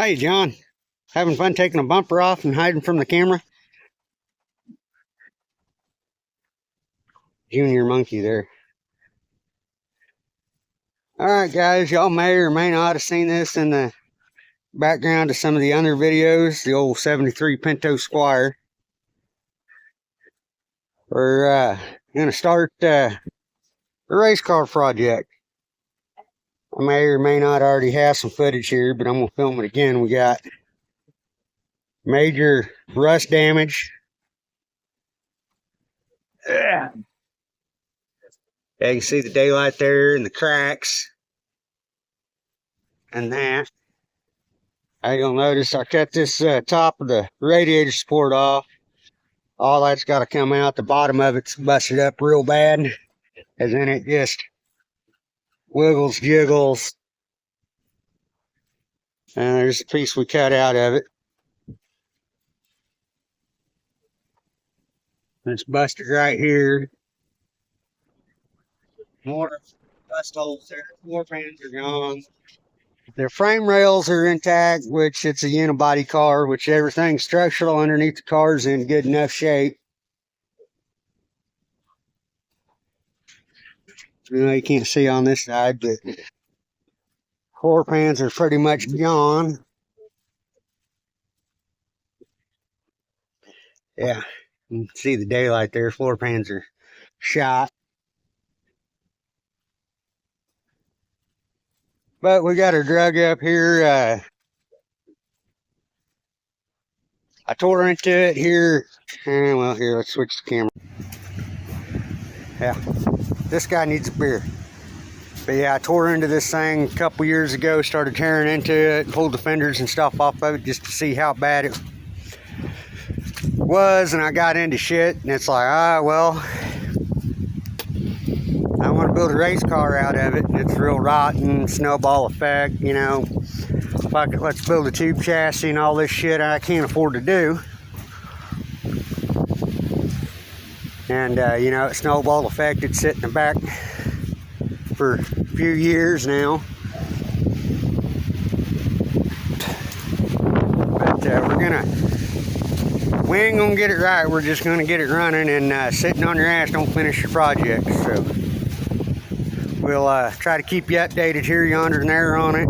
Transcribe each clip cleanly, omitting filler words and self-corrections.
Hey, John. Having fun taking a bumper off and hiding from the camera? Junior monkey there. Alright, guys. Y'all may or may not have seen this in the background of some of the other videos. The old 73 Pinto Squire. We're going to start a race car project. I may or may not already have some footage here, but I'm going to film it again. We got major rust damage. Yeah, you can see the daylight there and the cracks and that. You'll notice I cut this top of the radiator support off. All that's got to come out. The bottom of it's busted up real bad, as in it just wiggles, jiggles. And there's a piece we cut out of it. It's busted right here. More rust holes there. Floor pans are gone. The frame rails are intact, which it's a unibody car, which everything structural underneath the car is in good enough shape. You can't see on this side, but floor pans are pretty much gone. Yeah, you can see the daylight there. Floor pans are shot. But we got her drug up here. I tore into it here. Well, here, let's switch the camera. Yeah, this guy needs a beer. But yeah, I tore into this thing a couple years ago, started tearing into it, pulled the fenders and stuff off of it just to see how bad it was, and I got into shit, and it's like, well, I want to build a race car out of it, and it's real rotten, snowball effect, you know. Fuck it, let's build a tube chassis and all this shit I can't afford to do. And, you know, it snowball effect, it's sitting in the back for a few years now. But we ain't gonna get it right. We're just gonna get it running, and sitting on your ass don't finish your project. So we'll try to keep you updated here, yonder, and there on it.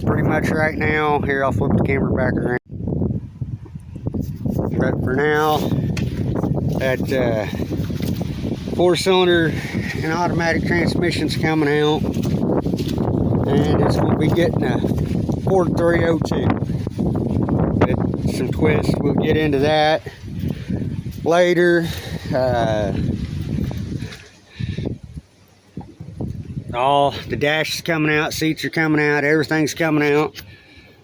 Pretty much right now. Here, I'll flip the camera back around. But for now, that 4-cylinder and automatic transmission's coming out, and it's going to be getting a Ford 302. With some twists, we'll get into that later. All the dash is coming out, seats are coming out, everything's coming out.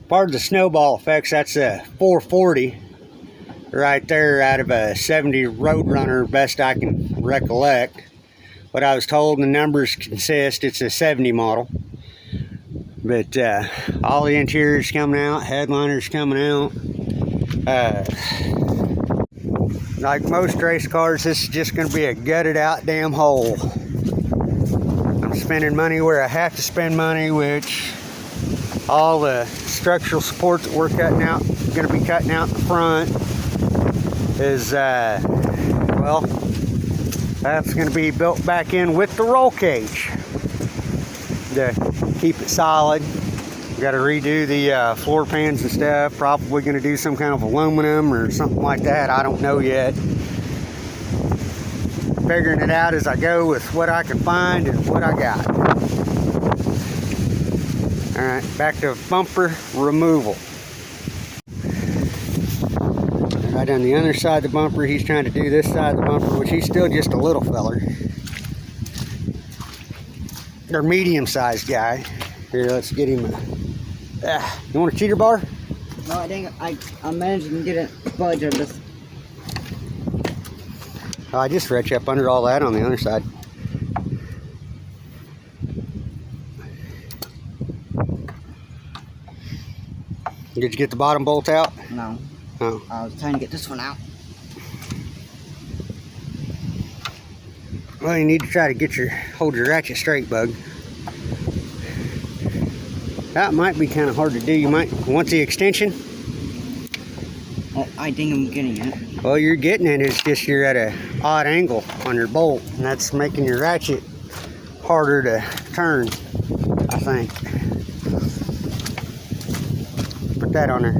Part of the snowball effects, that's a 440 right there out of a 70 Roadrunner, best I can recollect. What I was told, the numbers consist, it's a 70 model. But all the interior's coming out, headliner's coming out. Like most race cars, this is just going to be a gutted out damn hole. I'm spending money where I have to spend money, which all the structural supports that we're cutting out, going to be cutting out in the front, is, well, that's going to be built back in with the roll cage to keep it solid. Got to redo the floor pans and stuff. Probably going to do some kind of aluminum or something like that. I don't know yet. Figuring it out as I go with what I can find and what I got. Alright, back to bumper removal. Right on the other side of the bumper, he's trying to do this side of the bumper, which he's still just a little feller. They're medium-sized guy. Here, let's get him you want a cheater bar? No, I think I managed to get a budge of this. I just retch up under all that on the other side. Did you get the bottom bolt out? No. Oh. I was trying to get this one out. Well, you need to try to hold your ratchet straight, bug. That might be kind of hard to do. You might want the extension. Oh, I think I'm getting it. Well, you're getting it. It's just you're at a odd angle on your bolt, and that's making your ratchet harder to turn, I think. Put that on there.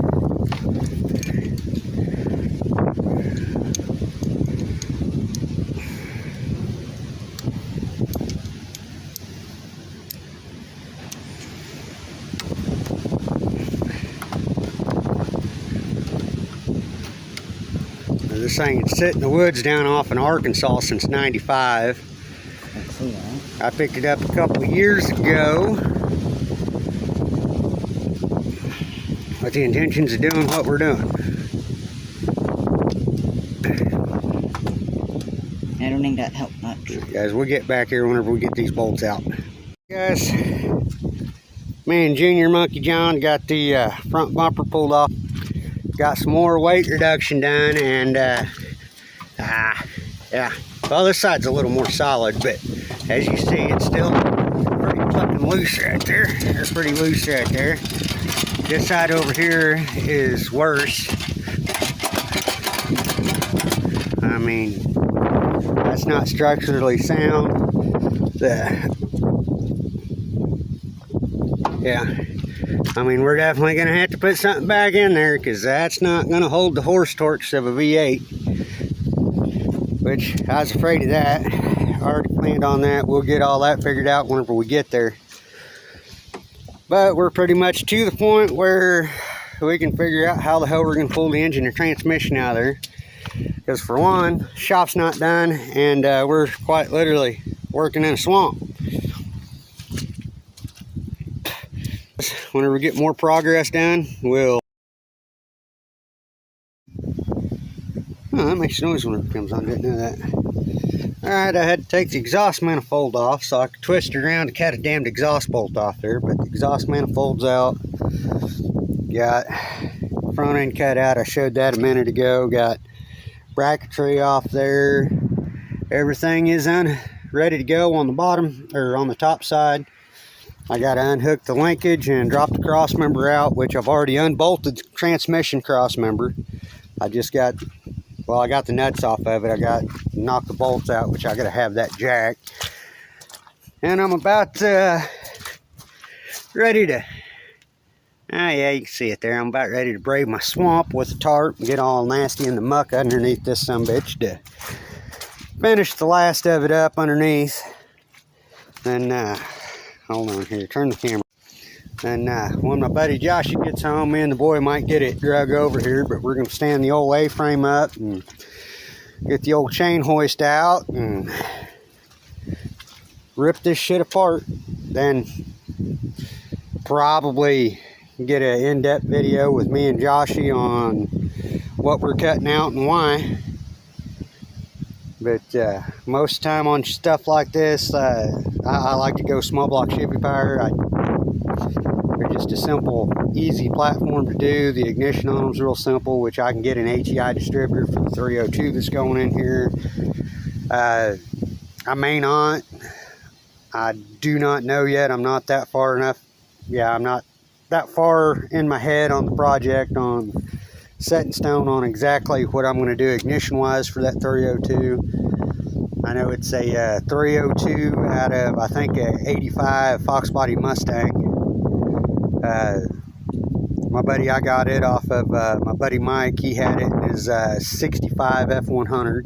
This thing had sit in the woods down off in Arkansas since '95. Let's see that. I picked it up a couple of years ago with the intentions of doing what we're doing. I don't think that helped much. Guys, we'll get back here whenever we get these bolts out. Guys, me and Junior Monkey John got the front bumper pulled off. Got some more weight reduction done, and yeah, well, this side's a little more solid, but as you see, it's still pretty fucking loose right there. It's pretty loose right there. This side over here is worse. I mean, that's not structurally sound. Yeah. I mean, we're definitely going to have to put something back in there, because that's not going to hold the horse torques of a V8. Which, I was afraid of that. I already planned on that. We'll get all that figured out whenever we get there. But we're pretty much to the point where we can figure out how the hell we're going to pull the engine and transmission out of there. Because for one, shop's not done, and we're quite literally working in a swamp. Whenever we get more progress done, we'll... Oh, that makes noise whenever it comes on. Didn't know that. Alright, I had to take the exhaust manifold off so I could twist it around to cut a damned exhaust bolt off there, but the exhaust manifold's out. Got front end cut out. I showed that a minute ago. Got bracketry off there. Everything is ready to go on the bottom, or on the top side. I got to unhook the linkage and drop the cross member out, which I've already unbolted the transmission cross member. I just got, well, I got the nuts off of it. I got to knock the bolts out, which I got to have that jack. And I'm about ready to, yeah, you can see it there. I'm about ready to brave my swamp with a tarp and get all nasty in the muck underneath this sumbitch to finish the last of it up underneath. Then, hold on here, turn the camera. And when my buddy Josh gets home, me and the boy might get it drug over here, but we're going to stand the old A-frame up and get the old chain hoist out and rip this shit apart. Then probably get an in-depth video with me and Joshy on what we're cutting out and why. But most of the time on stuff like this, I like to go small block Chevy power. They're just a simple, easy platform to do. The ignition on them is real simple, which I can get an HEI distributor for the 302 that's going in here. I may not. I do not know yet. I'm not that far enough. Yeah, I'm not that far in my head on the project on set in stone on exactly what I'm going to do ignition wise for that 302. I know it's a 302 out of, I think, a 85 Fox Body Mustang. My buddy, I got it off of my buddy Mike. He had it in his 65 F100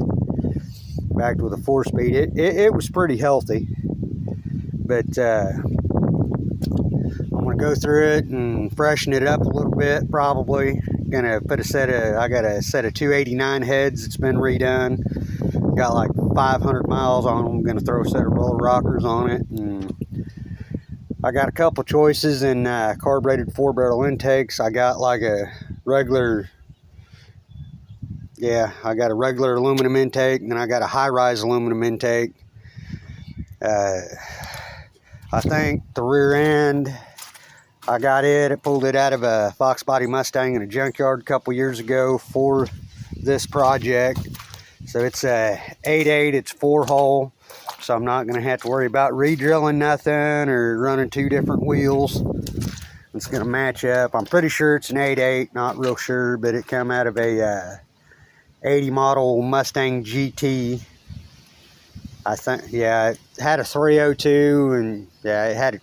backed with a 4-speed. It was pretty healthy, but I'm gonna go through it and freshen it up a little bit. Probably gonna put I got a set of 289 heads that's been redone. Got like 500 miles on them. I'm gonna throw a set of roller rockers on it, and I got a couple choices in carbureted 4-barrel intakes. I got like a regular, I got a regular aluminum intake, and then I got a high-rise aluminum intake. I think the rear end, I pulled it out of a Fox Body Mustang in a junkyard a couple years ago for this project. So it's a 8.8, it's 4-hole. So I'm not going to have to worry about re-drilling nothing or running 2 different wheels. It's gonna match up. I'm pretty sure it's an 8.8, not real sure, but it come out of a 80 model Mustang GT. I think, yeah, it had a 302, and yeah, it had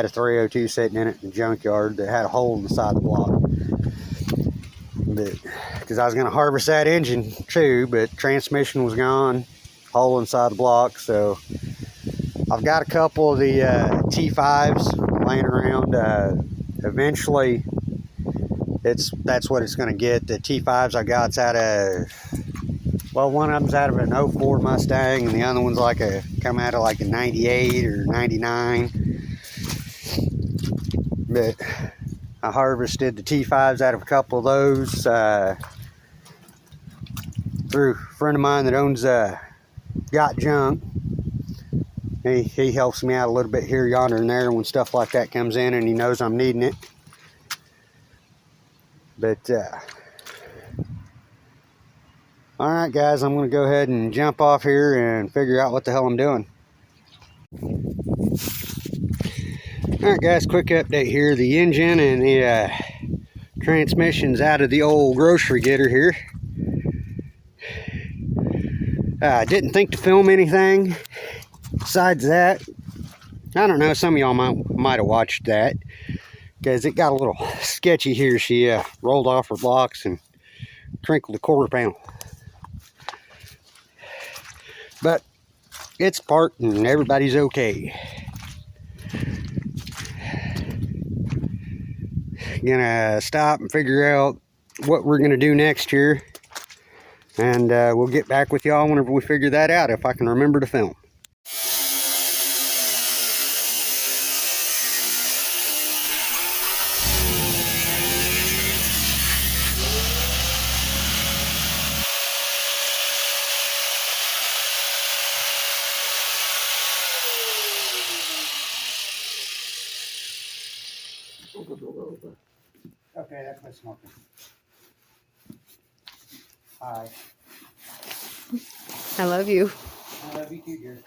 a 302 sitting in it in the junkyard that had a hole in the side of the block. But because I was gonna harvest that engine too, but transmission was gone, hole inside the block. So I've got a couple of the T5s laying around. Eventually, that's what it's gonna get. The T5s I got's out of, well, one of them's out of an 04 Mustang, and the other one's come out of like a 98 or 99. But I harvested the T5s out of a couple of those through a friend of mine that owns Got Junk. He helps me out a little bit here, yonder, and there when stuff like that comes in, and he knows I'm needing it. But all right, guys, I'm going to go ahead and jump off here and figure out what the hell I'm doing. All right, guys, quick update here. The engine and the transmission's out of the old grocery getter here. I didn't think to film anything besides that. I don't know, some of y'all might have watched that, because it got a little sketchy here. She rolled off her blocks and crinkled the quarter panel. But it's parked and everybody's okay. Gonna stop and figure out what we're gonna do next year, and we'll get back with y'all whenever we figure that out, if I can remember to film. Okay, that's my smoking. Hi. I love you. I love you too, dear.